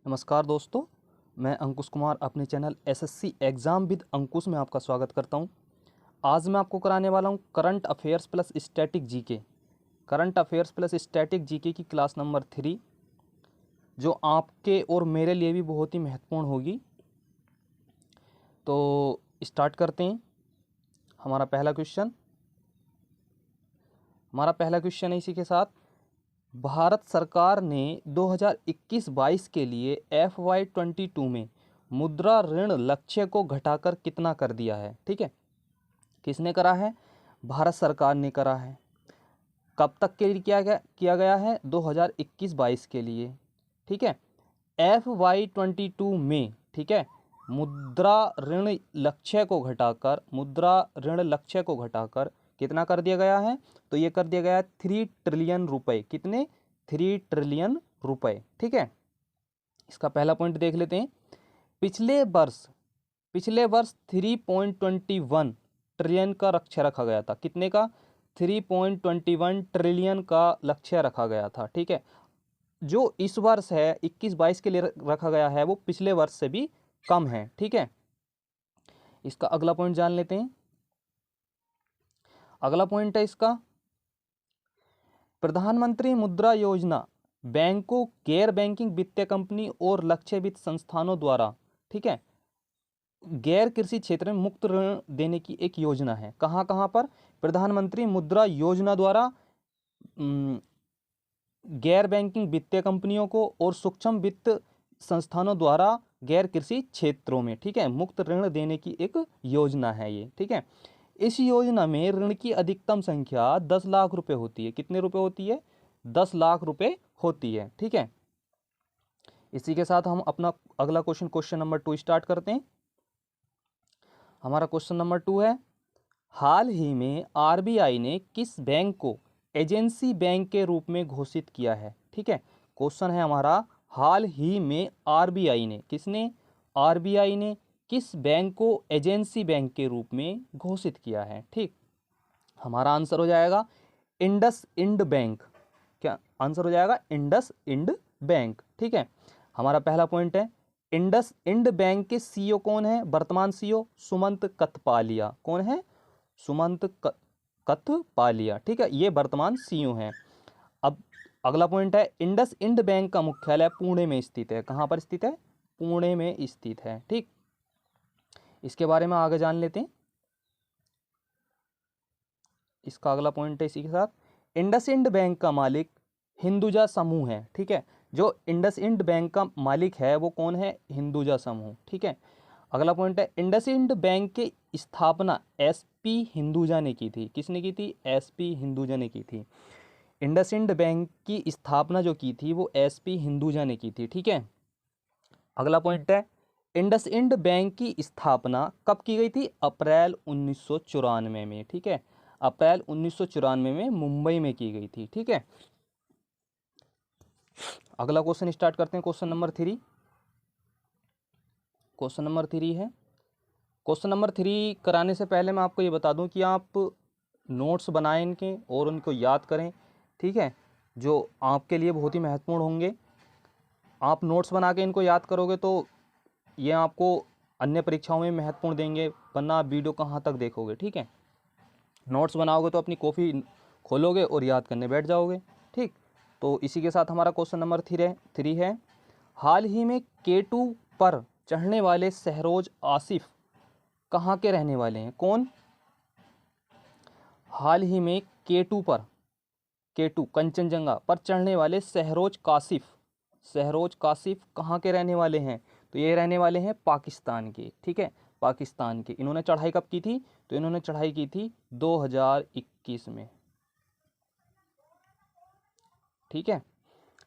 नमस्कार दोस्तों, मैं अंकुश कुमार अपने चैनल एसएससी एग्ज़ाम विद अंकुश में आपका स्वागत करता हूं। आज मैं आपको कराने वाला हूं current affairs plus static GK. Current affairs plus static GK की क्लास नंबर 3, जो आपके और मेरे लिए भी बहुत ही महत्वपूर्ण होगी। तो स्टार्ट करते हैं। हमारा पहला क्वेश्चन है इसी के साथ, भारत सरकार ने 2021-22 के लिए FY22 में मुद्रा ऋण लक्ष्य को घटाकर कितना कर दिया है। ठीक है, किसने करा है? भारत सरकार ने करा है। कब तक के लिए किया गया है? 2021-22 के लिए। ठीक है, FY22 में, ठीक है, मुद्रा ऋण लक्ष्य को घटाकर कितना कर दिया गया है? तो ये कर दिया गया है 3 ट्रिलियन रुपए। कितने? 3 ट्रिलियन रुपए। ठीक है, इसका पहला पॉइंट देख लेते हैं। पिछले वर्ष 3.21 ट्रिलियन का लक्ष्य रखा गया था। कितने का? 3.21 ट्रिलियन का लक्ष्य रखा गया था। ठीक है, जो इस वर्ष है 21-22 के लिए रखा गया है वो पिछले वर्ष से भी कम है। ठीक है, इसका अगला पॉइंट जान लेते हैं। अगला पॉइंट है इसका, प्रधानमंत्री मुद्रा योजना बैंकों, गैर बैंकिंग वित्तीय कंपनी और लक्ष्य वित्त संस्थानों द्वारा, ठीक है, गैर कृषि क्षेत्र में मुक्त ऋण देने की एक योजना है। कहाँ कहाँ पर? प्रधानमंत्री मुद्रा योजना द्वारा गैर बैंकिंग वित्तीय कंपनियों को और सूक्ष्म वित्त संस्थानों द्वारा गैर कृषि क्षेत्रों में, ठीक है, मुक्त ऋण देने की एक योजना है ये। ठीक है, इस योजना में ऋण की अधिकतम संख्या 10 लाख रुपए होती है। कितने रुपए होती है? 10 लाख रुपए होती है। ठीक है, इसी के साथ हम अपना अगला क्वेश्चन नंबर 2 स्टार्ट करते हैं। हमारा क्वेश्चन नंबर 2 है, हाल ही में आरबीआई ने किस बैंक को एजेंसी बैंक के रूप में घोषित किया है? ठीक है, क्वेश्चन है हमारा, हाल ही में आरबीआई ने, किसने? आरबीआई ने किस बैंक को एजेंसी बैंक के रूप में घोषित किया है? ठीक, हमारा आंसर हो जाएगा इंडस इंड बैंक। क्या आंसर हो जाएगा? IndusInd bank. ठीक है, हमारा पहला पॉइंट है, इंडस इंड बैंक के सीईओ कौन है? वर्तमान सीईओ सुमंत कथपालिया। कौन है? सुमंत कथपालिया। ठीक है, ये वर्तमान सीईओ हैं। अब अगला पॉइंट है, इंडस इंड बैंक का मुख्यालय पुणे में स्थित है। कहाँ पर स्थित है? पुणे में स्थित है। ठीक, इसके बारे में आगे जान लेते हैं। इसका अगला पॉइंट है इसी के साथ, इंडसइंड बैंक का मालिक हिंदुजा समूह है। ठीक है, जो इंडसइंड बैंक का मालिक है वो कौन है? हिंदुजा समूह। ठीक है, अगला पॉइंट है, इंडसइंड बैंक की स्थापना एसपी हिंदुजा ने की थी। किसने की थी? एसपी हिंदुजा ने की थी। इंडसइंड बैंक की स्थापना जो की थी वो एसपी हिंदुजा ने की थी। ठीक है, अगला पॉइंट है, इंडसइंड बैंक की स्थापना कब की गई थी? अप्रैल 1994 में। ठीक है, अप्रैल 1994 में मुंबई में की गई थी। ठीक है, अगला क्वेश्चन स्टार्ट करते हैं। क्वेश्चन नंबर 3 है। क्वेश्चन नंबर 3 कराने से पहले मैं आपको ये बता दूं कि आप नोट्स बनाएं इनके और उनको याद करें। ठीक है, जो आपके लिए बहुत ही महत्वपूर्ण होंगे। आप नोट्स बना के इनको याद करोगे तो ये आपको अन्य परीक्षाओं में महत्वपूर्ण देंगे, वरना आप वीडियो कहाँ तक देखोगे। ठीक है, नोट्स बनाओगे तो अपनी कॉपी खोलोगे और याद करने बैठ जाओगे। ठीक, तो इसी के साथ हमारा क्वेश्चन नंबर 3 है, हाल ही में K2 पर चढ़ने वाले सहरोज आसिफ कहाँ के रहने वाले हैं? कौन? हाल ही में K2 कंचनजंगा पर चढ़ने वाले सहरोज कासिफ कहाँ के रहने वाले हैं? तो ये रहने वाले हैं पाकिस्तान के। ठीक है, पाकिस्तान के। इन्होंने चढ़ाई कब की थी? तो इन्होंने चढ़ाई की थी 2021 में। ठीक है,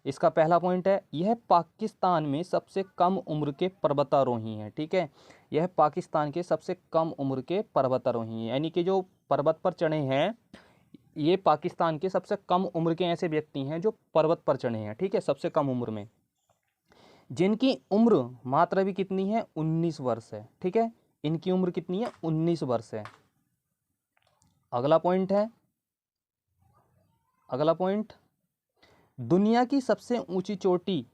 इसका पहला पॉइंट है, यह पाकिस्तान में सबसे कम उम्र के पर्वतारोही हैं। ठीक है, यह पाकिस्तान के सबसे कम उम्र के पर्वतारोही हैं, यानी कि जो पर्वत पर चढ़े हैं ये पाकिस्तान के सबसे कम उम्र के ऐसे व्यक्ति हैं जो पर्वत पर चढ़े हैं। ठीक है, सबसे कम उम्र में, जिनकी उम्र मात्र भी कितनी है? 19 वर्ष है। ठीक है, इनकी उम्र कितनी है? 19 वर्ष है। अगला पॉइंट, दुनिया की सबसे ऊंची चोटी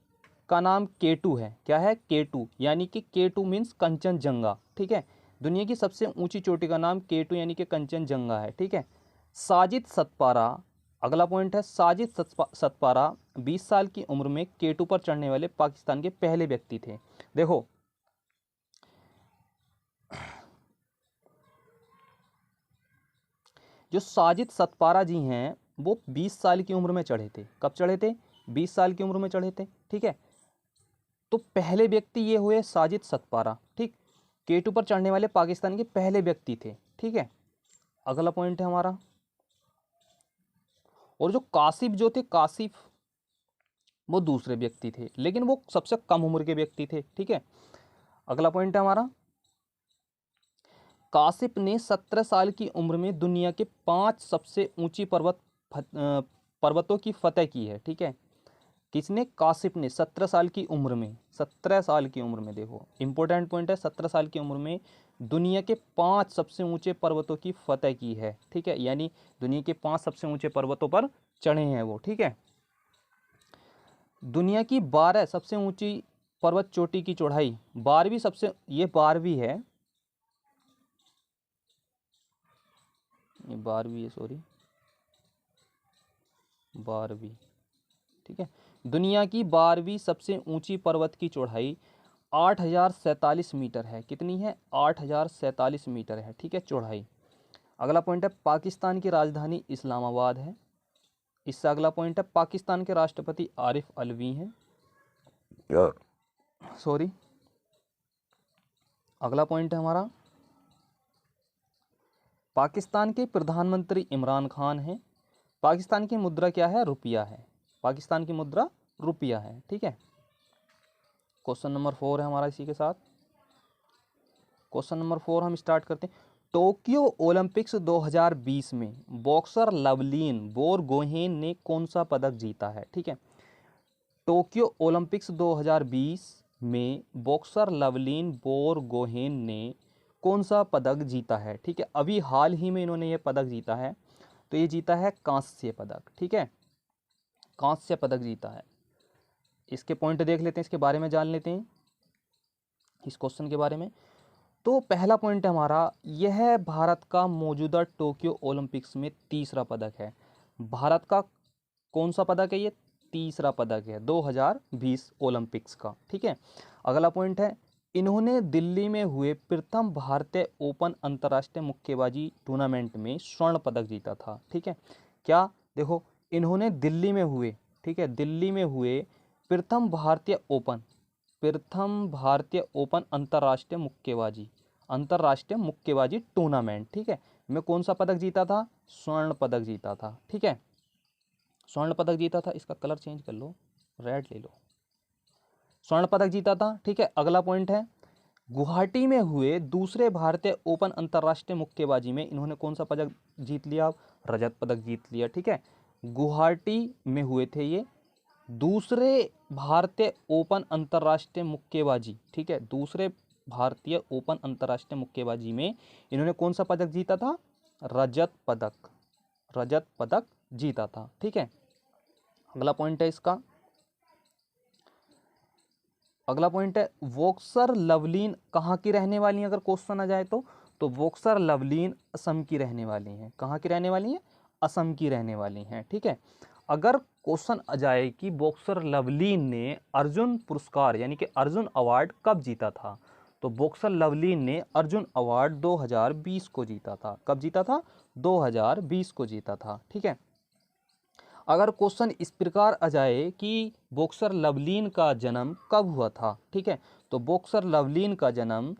का नाम केटू है। क्या है? केटू, यानी कि केटू मीन्स कंचनजंगा, ठीक है। दुनिया की सबसे ऊंची चोटी का नाम केटू यानी कि कंचनजंगा है, ठीक है। साजिद सतपारा, अगला पॉइंट है, साजिद सतपारा 20 साल की उम्र में केटू पर चढ़ने वाले पाकिस्तान के पहले व्यक्ति थे। देखो, जो साजिद सतपारा जी हैं वो 20 साल की उम्र में चढ़े थे। कब चढ़े थे? 20 साल की उम्र में चढ़े थे, ठीक है। तो पहले व्यक्ति ये हुए साजिद सतपारा, ठीक। केटू पर चढ़ने वाले पाकिस्तान के पहले व्यक्ति थे, ठीक है। अगला पॉइंट है हमारा, और जो कासिफ जो थे, कासिफ वो दूसरे व्यक्ति थे, लेकिन वो सबसे कम उम्र के व्यक्ति थे, ठीक है। अगला पॉइंट है हमारा, कासिफ ने 17 साल की उम्र में दुनिया के 5 सबसे ऊंची पर्वतों की फतह की है, ठीक है। किसने? कासिफ ने 17 साल की उम्र में, 17 साल की उम्र में, देखो इंपॉर्टेंट पॉइंट है, 17 साल की उम्र में दुनिया के 5 सबसे ऊंचे पर्वतों की फतह की है, ठीक है। यानी दुनिया के 5 सबसे ऊंचे पर्वतों पर चढ़े हैं वो, ठीक है। दुनिया की 12 सबसे ऊंची पर्वत चोटी की चौड़ाई, 12वीं सबसे, ये 12वीं है, ये 12वीं है, सॉरी 12वीं, ठीक है। दुनिया की 12वीं सबसे ऊंची पर्वत की चौड़ाई 8047 मीटर है। कितनी है? 8047 मीटर है, ठीक है, चौड़ाई। अगला पॉइंट है, पाकिस्तान की राजधानी इस्लामाबाद है। इससे अगला पॉइंट है, पाकिस्तान के राष्ट्रपति आरिफ अलवी हैं, सॉरी। अगला पॉइंट है हमारा, पाकिस्तान के प्रधानमंत्री इमरान खान हैं। पाकिस्तान की मुद्रा क्या है? रुपया है। पाकिस्तान की मुद्रा रुपया है, ठीक है। क्वेश्चन नंबर 4 है हमारा इसी के साथ। क्वेश्चन नंबर 4 हम स्टार्ट करते हैं। टोक्यो ओलंपिक्स 2020 में बॉक्सर लवलीन बोरगोहेन ने कौन सा पदक जीता है, ठीक है। टोक्यो ओलंपिक्स 2020 में बॉक्सर लवलीन बोरगोहेन ने कौन सा पदक जीता है, ठीक है। अभी हाल ही में इन्होंने ये पदक जीता है, तो ये जीता है कांस्य पदक, ठीक है, कांस्य पदक जीता है। इसके पॉइंट देख लेते हैं, इसके बारे में जान लेते हैं, इस क्वेश्चन के बारे में। तो पहला पॉइंट है हमारा, यह भारत का मौजूदा टोक्यो ओलंपिक्स में तीसरा पदक है। भारत का कौन सा पदक है? ये तीसरा पदक है 2020 ओलंपिक्स का, ठीक है। अगला पॉइंट है, इन्होंने दिल्ली में हुए प्रथम भारतीय ओपन अंतर्राष्ट्रीय मुक्केबाजी टूर्नामेंट में स्वर्ण पदक जीता था, ठीक है। क्या? देखो, इन्होंने दिल्ली में हुए, ठीक है, दिल्ली में हुए प्रथम भारतीय ओपन अंतर्राष्ट्रीय मुक्केबाजी टूर्नामेंट, ठीक है, में कौन सा पदक जीता था? स्वर्ण पदक जीता था, ठीक है, स्वर्ण पदक जीता था। इसका कलर चेंज कर लो, रेड ले लो, स्वर्ण पदक जीता था, ठीक है। अगला पॉइंट है, गुवाहाटी में हुए दूसरे भारतीय ओपन अंतर्राष्ट्रीय मुक्केबाजी में इन्होंने कौन सा पदक जीत लिया? रजत पदक जीत लिया, ठीक है। गुवाहाटी में हुए थे ये दूसरे भारतीय ओपन अंतर्राष्ट्रीय मुक्केबाजी, ठीक है, दूसरे भारतीय ओपन अंतर्राष्ट्रीय मुक्केबाजी में इन्होंने कौन सा पदक जीता था? रजत पदक जीता था, ठीक है। अगला पॉइंट है इसका, अगला पॉइंट है, बॉक्सर लवलीन कहाँ की रहने वाली हैं? अगर क्वेश्चन आ जाए तो बॉक्सर लवलीन असम की रहने वाली हैं। कहाँ की रहने वाली हैं? असम की रहने वाली हैं, ठीक है। अगर क्वेश्चन आ जाए कि बॉक्सर लवलीन ने अर्जुन पुरस्कार यानी कि अर्जुन अवार्ड कब जीता था, तो बॉक्सर लवलीन ने अर्जुन अवार्ड 2020 को जीता था। कब जीता था? 2020 को जीता था, ठीक है। अगर क्वेश्चन इस प्रकार आ जाए कि बॉक्सर लवलीन का जन्म कब हुआ था, ठीक है, तो बॉक्सर लवलीन का जन्म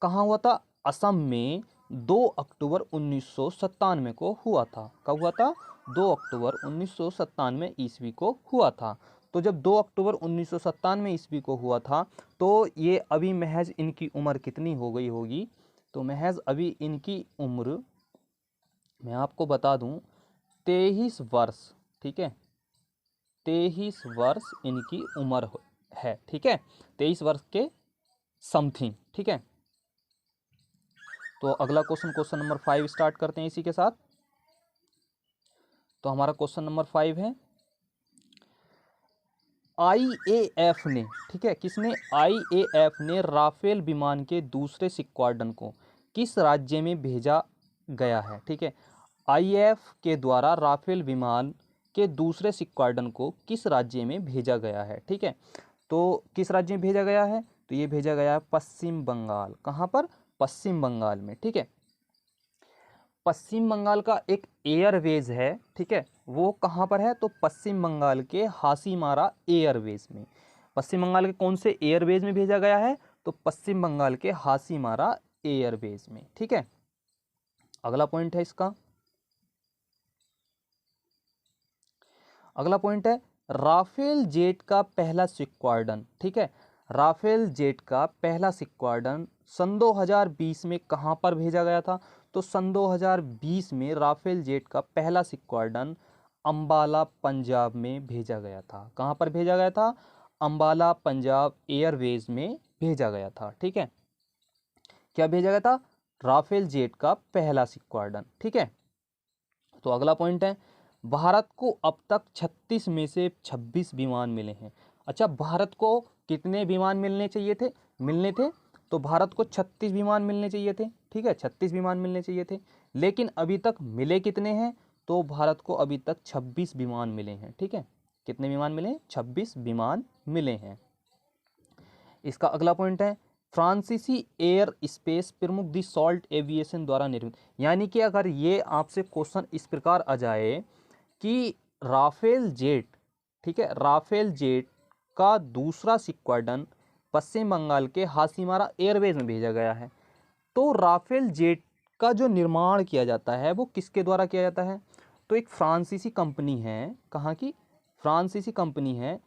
कहाँ हुआ था? असम में 2 अक्टूबर 1997 को हुआ था। कब हुआ था? 2 अक्टूबर 1997 ईस्वी को हुआ था। तो जब 2 अक्टूबर 1997 ईस्वी को हुआ था, तो ये अभी महज इनकी उम्र कितनी हो गई होगी? तो महज अभी इनकी उम्र मैं आपको बता दूं 23 वर्ष, ठीक है, 23 वर्ष इनकी उम्र है, ठीक है, 23 वर्ष के समथिंग, ठीक है। तो अगला क्वेश्चन नंबर 5 स्टार्ट करते हैं इसी के साथ। तो हमारा क्वेश्चन नंबर 5 है, आईएएफ ने, ठीक है, किसने, आईएएफ ने राफेल विमान के दूसरे स्क्वाड्रन को किस राज्य में भेजा गया है, ठीक है। आईएएफ के द्वारा राफेल विमान के दूसरे स्क्वाड्रन को किस राज्य में भेजा गया है, ठीक है। तो किस राज्य में भेजा गया है, तो ये भेजा गया है पश्चिम बंगाल। कहाँ पर, पश्चिम बंगाल में, ठीक है। पश्चिम बंगाल का एक एयरवेज है, ठीक है, वो कहाँ पर है, तो पश्चिम बंगाल के हासीमारा एयरवेज में। पश्चिम बंगाल के कौन से एयरवेज में भेजा गया है, तो पश्चिम बंगाल के हासीमारा एयरवेज में, ठीक है। अगला पॉइंट है इसका, अगला पॉइंट है राफेल जेट का पहला स्क्वाड्रन, ठीक है। राफेल जेट का पहला स्क्वाड्रन सन 2020 में कहाँ पर भेजा गया था, तो सन 2020 में राफेल जेट का पहला स्क्वाड्रन अंबाला पंजाब में भेजा गया था। कहाँ पर भेजा गया था, अंबाला पंजाब एयरवेज में भेजा गया था, ठीक है। क्या भेजा गया था, राफेल जेट का पहला स्क्वाड्रन, ठीक है। तो अगला पॉइंट है भारत को अब तक 36 में से 26 विमान मिले हैं। अच्छा, भारत को कितने विमान मिलने थे, तो भारत को 36 विमान मिलने चाहिए थे, ठीक है, 36 विमान मिलने चाहिए थे। लेकिन अभी तक मिले कितने हैं, तो भारत को अभी तक 26 विमान मिले हैं, ठीक है। कितने विमान मिले हैं, 26 विमान मिले हैं। इसका अगला पॉइंट है फ्रांसीसी एयर स्पेस प्रमुख दी सॉल्ट एविएशन द्वारा निर्मित। यानी कि अगर ये आपसे क्वेश्चन इस प्रकार आ जाए कि राफेल जेट, ठीक है, राफेल जेट का दूसरा स्क्वाड्रन पश्चिम बंगाल के हासीमारा एयरवेज में भेजा गया है, तो राफेल जेट का जो निर्माण किया जाता है वो किसके द्वारा किया जाता है, तो एक फ्रांसीसी कंपनी है। कहाँ की, फ्रांसीसी कंपनी है,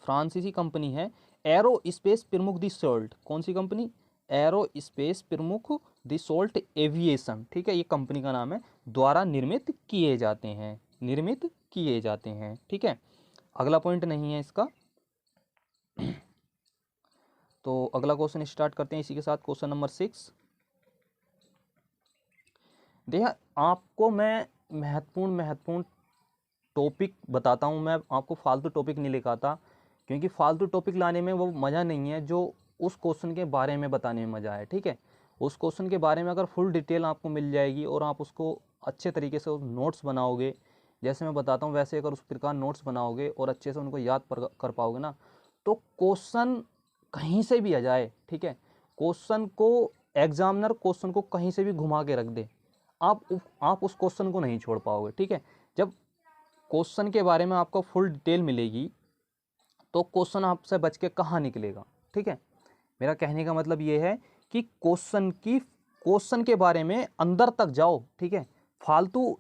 फ्रांसीसी कंपनी है एरो स्पेस प्रमुख दी सोल्ट। कौन सी कंपनी, एरो स्पेस प्रमुख दी सोल्ट एविएशन, ठीक है, ये कंपनी का नाम है, द्वारा निर्मित किए जाते हैं, ठीक है। अगला पॉइंट नहीं है इसका। तो अगला क्वेश्चन स्टार्ट करते हैं इसी के साथ, क्वेश्चन नंबर 6। देखिए आपको मैं महत्वपूर्ण टॉपिक बताता हूँ, मैं आपको फालतू टॉपिक नहीं लिखाता, क्योंकि फालतू टॉपिक लाने में वो मज़ा नहीं है जो उस क्वेश्चन के बारे में बताने में मज़ा है, ठीक है। उस क्वेश्चन के बारे में अगर फुल डिटेल आपको मिल जाएगी और आप उसको अच्छे तरीके से नोट्स बनाओगे, जैसे मैं बताता हूँ वैसे अगर उस प्रकार नोट्स बनाओगे और अच्छे से उनको याद कर पाओगे ना, तो क्वेश्चन कहीं से भी आ जाए, ठीक है, क्वेश्चन को एग्जामिनर क्वेश्चन को कहीं से भी घुमा के रख दे, आप उस क्वेश्चन को नहीं छोड़ पाओगे, ठीक है। जब क्वेश्चन के बारे में आपको फुल डिटेल मिलेगी तो क्वेश्चन आपसे बच के कहाँ निकलेगा, ठीक है। मेरा कहने का मतलब ये है कि क्वेश्चन के बारे में अंदर तक जाओ, ठीक है। फालतू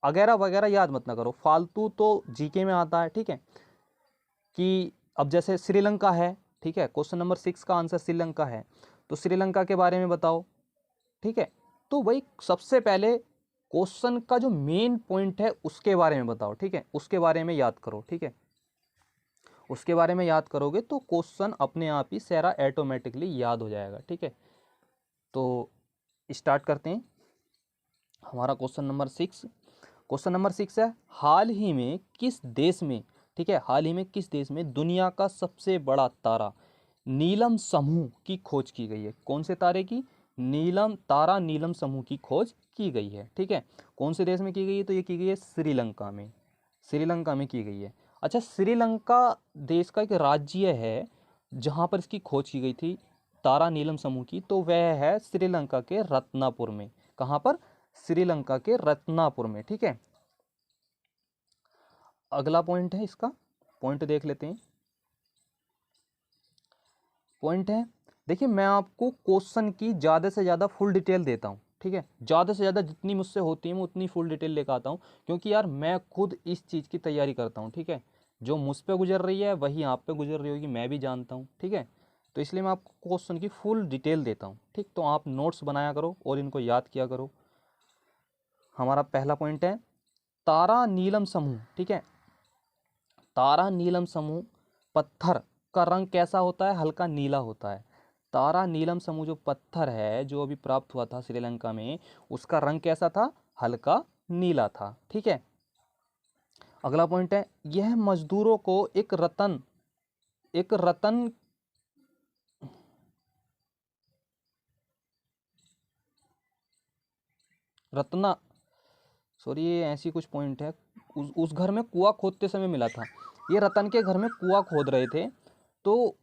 वगैरह वगैरह याद मत ना करो, फालतू तो जीके में आता है, ठीक है। कि अब जैसे श्रीलंका है, ठीक है, क्वेश्चन नंबर 6 का आंसर श्रीलंका है, तो श्रीलंका के बारे में बताओ, ठीक है। तो भाई सबसे पहले क्वेश्चन का जो मेन पॉइंट है उसके बारे में बताओ, ठीक है, उसके बारे में याद करो, ठीक है। उसके बारे में याद करोगे तो क्वेश्चन अपने आप ही सारा ऑटोमेटिकली याद हो जाएगा, ठीक है। तो स्टार्ट करते हैं हमारा क्वेश्चन नंबर 6। क्वेश्चन नंबर 6 है हाल ही में किस देश में, ठीक है, हाल ही में किस देश में दुनिया का सबसे बड़ा तारा नीलम समूह की खोज की गई है। कौन से तारे की, नीलम समूह की खोज की गई है, ठीक है। कौन से देश में की गई है, तो ये की गई है श्रीलंका में, श्रीलंका में की गई है। अच्छा, श्रीलंका देश का एक राज्य है जहाँ पर इसकी खोज की गई थी तारा नीलम समूह की, तो वह है श्रीलंका के रत्नापुर में। कहाँ पर, श्रीलंका के रत्नापुर में, ठीक है। अगला पॉइंट है इसका, पॉइंट देख लेते हैं। पॉइंट है, देखिए मैं आपको क्वेश्चन की ज़्यादा से ज़्यादा फुल डिटेल देता हूँ, ठीक है, ज़्यादा से ज़्यादा जितनी मुझसे होती है मैं उतनी फुल डिटेल लेकर आता हूँ, क्योंकि यार मैं खुद इस चीज़ की तैयारी करता हूँ, ठीक है। जो मुझ पर गुजर रही है वही आप पे गुजर रही होगी, मैं भी जानता हूँ, ठीक है। तो इसलिए मैं आपको क्वेश्चन की फुल डिटेल देता हूँ, ठीक। तो आप नोट्स बनाया करो और इनको याद किया करो। हमारा पहला पॉइंट है तारा नीलम समूह, ठीक है, तारा नीलम समूह पत्थर का रंग कैसा होता है, हल्का नीला होता है। तारा नीलम समूह जो पत्थर है जो अभी प्राप्त हुआ था श्रीलंका में, उसका रंग कैसा था, हल्का नीला था, ठीक है। अगला पॉइंट है, यह मजदूरों को एक रतन रत्ना सॉरी ये ऐसी कुछ पॉइंट है, उस घर में कुआं खोदते समय मिला था। ये रतन के घर में कुआं खोद रहे थे, तो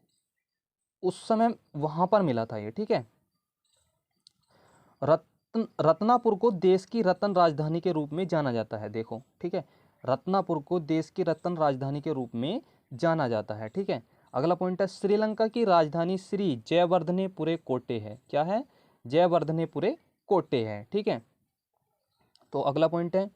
उस समय वहां पर मिला था ये, ठीक है। रत्नापुर को देश की रत्न राजधानी के रूप में जाना जाता है, देखो, ठीक है। रत्नापुर को देश की रत्न राजधानी के रूप में जाना जाता है, ठीक है। अगला पॉइंट है, श्रीलंका की राजधानी श्री जयवर्धनेपुरे कोटे है। क्या है? जयवर्धनेपुरे कोटे है, ठीक है। तो अगला पॉइंट है,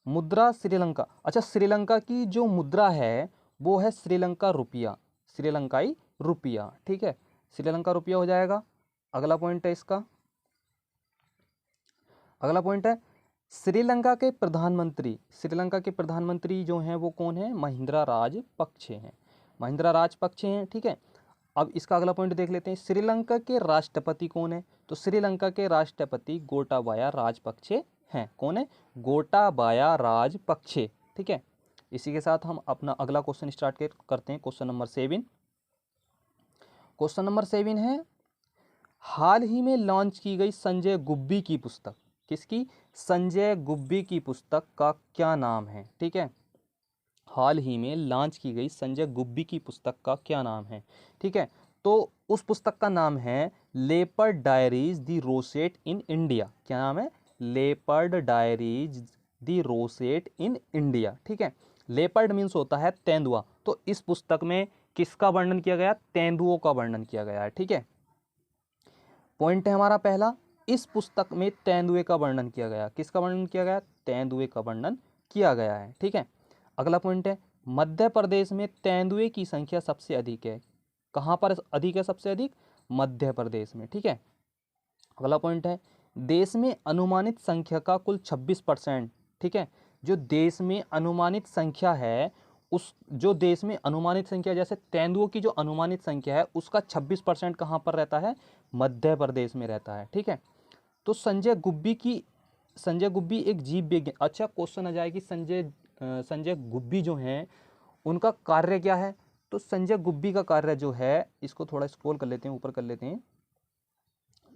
मुद्रा श्रीलंका। अच्छा, श्रीलंका की जो मुद्रा है वो है श्रीलंका रुपया, श्रीलंकाई रुपया, ठीक है। श्रीलंका रुपया हो जाएगा। अगला पॉइंट है इसका, अगला पॉइंट है, श्रीलंका के प्रधानमंत्री जो हैं वो कौन है? महिंद्रा राजपक्षे हैं, महिंद्रा राजपक्षे हैं, ठीक है। अब इसका अगला पॉइंट देख लेते हैं, श्रीलंका के राष्ट्रपति कौन है? तो श्रीलंका के राष्ट्रपति गोटाबाया राजपक्षे हैं। कौन है? गोटाबाया राजपक्षे, ठीक है। इसी के साथ हम अपना अगला क्वेश्चन स्टार्ट करते हैं, क्वेश्चन नंबर 7। क्वेश्चन नंबर 7 है, हाल ही में लॉन्च की गई संजय गुब्बी की पुस्तक, किसकी? संजय गुब्बी की पुस्तक का क्या नाम है, ठीक है। हाल ही में लॉन्च की गई संजय गुब्बी की पुस्तक का क्या नाम है, ठीक है। तो उस पुस्तक का नाम है leopard diaries the rosette in India. क्या नाम है? Leopard diaries the rosette in India, ठीक है। लेपर्ड मीन्स होता है तेंदुआ, तो इस पुस्तक में किसका वर्णन किया गया? तेंदुओं का वर्णन किया गया है, ठीक है। पॉइंट है हमारा पहला, इस पुस्तक में तेंदुए का वर्णन किया गया। किसका वर्णन किया गया? तेंदुए का वर्णन किया गया है, ठीक है। अगला पॉइंट है, मध्य प्रदेश में तेंदुए की संख्या सबसे अधिक है। कहाँ पर अधिक है? सबसे अधिक मध्य प्रदेश में, ठीक है। अगला पॉइंट है, देश में अनुमानित संख्या का कुल 26%, ठीक है। जो देश में अनुमानित संख्या है, उस जो देश में अनुमानित संख्या, जैसे तेंदुओं की जो अनुमानित संख्या है उसका 26% कहाँ पर रहता है? मध्य प्रदेश में रहता है, ठीक है। तो संजय गुब्बी एक जीव विज्ञान। अच्छा, क्वेश्चन आ जाए कि संजय गुब्बी जो हैं उनका कार्य क्या है? तो संजय गुब्बी का कार्य जो है, इसको थोड़ा स्क्रॉल कर लेते हैं, ऊपर कर लेते हैं।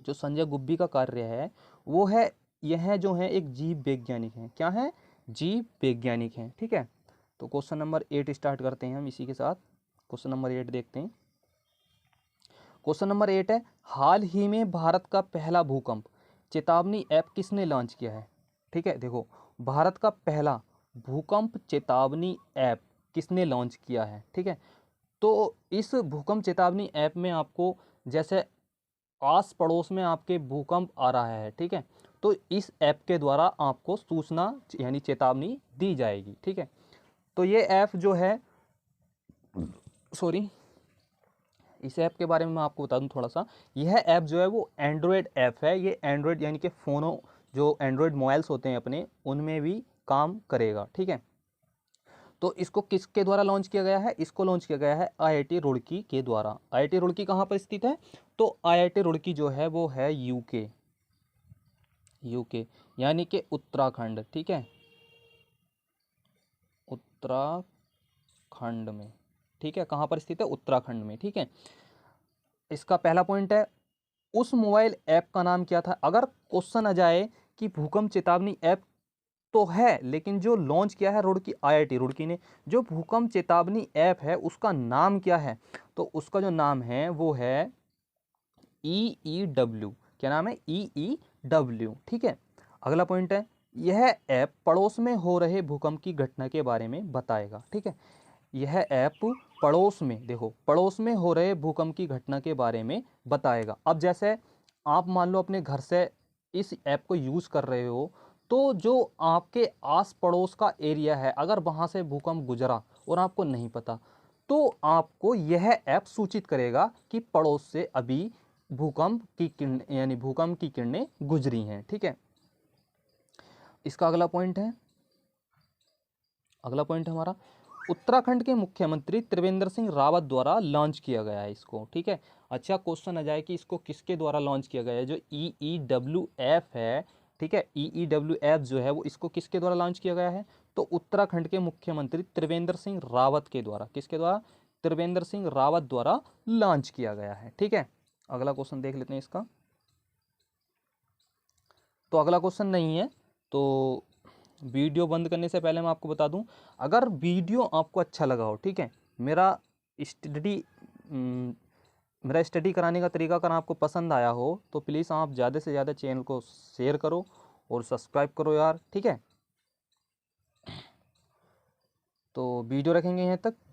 जो संजय गुब्बी का कार्य है वो है, यह जो है एक जीव वैज्ञानिक हैं। क्या है? जीव वैज्ञानिक हैं, ठीक है। तो क्वेश्चन नंबर 8 स्टार्ट करते हैं हम इसी के साथ। क्वेश्चन नंबर 8 देखते हैं। क्वेश्चन नंबर 8 है, हाल ही में भारत का पहला भूकंप चेतावनी ऐप किसने लॉन्च किया है? ठीक है, देखो, भारत का पहला भूकंप चेतावनी ऐप किसने लॉन्च किया है? ठीक है, तो इस भूकंप चेतावनी ऐप में आपको, जैसे आस पड़ोस में आपके भूकंप आ रहा है, ठीक है, तो इस ऐप के द्वारा आपको सूचना यानी चेतावनी दी जाएगी, ठीक है। तो ये ऐप जो है, सॉरी, इस ऐप के बारे में मैं आपको बता दूं थोड़ा सा। यह ऐप जो है वो एंड्रॉयड ऐप है। ये एंड्रॉयड यानी कि फ़ोनों, जो एंड्रॉयड मोबाइल्स होते हैं अपने, उनमें भी काम करेगा, ठीक है। तो इसको किसके द्वारा लॉन्च किया गया है? इसको लॉन्च किया गया है आईआईटी रुड़की के द्वारा। आईआईटी रुड़की कहाँ पर स्थित है? तो आईआईटी रुड़की जो है वो है यूके यानी कि उत्तराखंड, ठीक है, उत्तराखंड में, ठीक है। कहाँ पर स्थित है? उत्तराखंड में, ठीक है। इसका पहला पॉइंट है, उस मोबाइल ऐप का नाम क्या था? अगर क्वेश्चन आ जाए कि भूकंप चेतावनी ऐप तो है, लेकिन जो लॉन्च किया है रुड़की, आईआईटी रुड़की ने, जो भूकंप चेतावनी ऐप है उसका नाम क्या है? तो उसका जो नाम है वो है EEW। क्या नाम है? EEW, ठीक है। अगला पॉइंट है, यह ऐप पड़ोस में हो रहे भूकंप की घटना के बारे में बताएगा, ठीक है। यह ऐप पड़ोस में, देखो, पड़ोस में हो रहे भूकंप की घटना के बारे में बताएगा। अब जैसे आप मान लो अपने घर से इस ऐप को यूज़ कर रहे हो, तो जो आपके आस पड़ोस का एरिया है, अगर वहाँ से भूकंप गुजरा और आपको नहीं पता, तो आपको यह ऐप सूचित करेगा कि पड़ोस से अभी भूकंप की किरणें, यानी भूकंप की किरणें गुजरी हैं, ठीक है। इसका अगला पॉइंट है, अगला पॉइंट हमारा, उत्तराखंड के मुख्यमंत्री त्रिवेंद्र सिंह रावत द्वारा लॉन्च किया गया है इसको, ठीक है। अच्छा, क्वेश्चन आ जाए कि इसको किसके द्वारा लॉन्च किया गया है? जो EEW ऐप है, ठीक है, EEW ऐप जो है वो इसको किसके द्वारा लॉन्च किया गया है? तो उत्तराखंड के मुख्यमंत्री त्रिवेंद्र सिंह रावत के द्वारा, किसके द्वारा, त्रिवेंद्र सिंह रावत द्वारा लॉन्च किया गया है। ठीक है, अगला क्वेश्चन देख लेते हैं इसका। तो अगला क्वेश्चन नहीं है, तो वीडियो बंद करने से पहले मैं आपको बता दूं, अगर वीडियो आपको अच्छा लगा हो, ठीक है, मेरा स्टडी कराने का तरीका अगर आपको पसंद आया हो तो प्लीज़ आप ज़्यादा से ज़्यादा चैनल को शेयर करो और सब्सक्राइब करो यार। ठीक है, तो वीडियो रखेंगे यहाँ तक।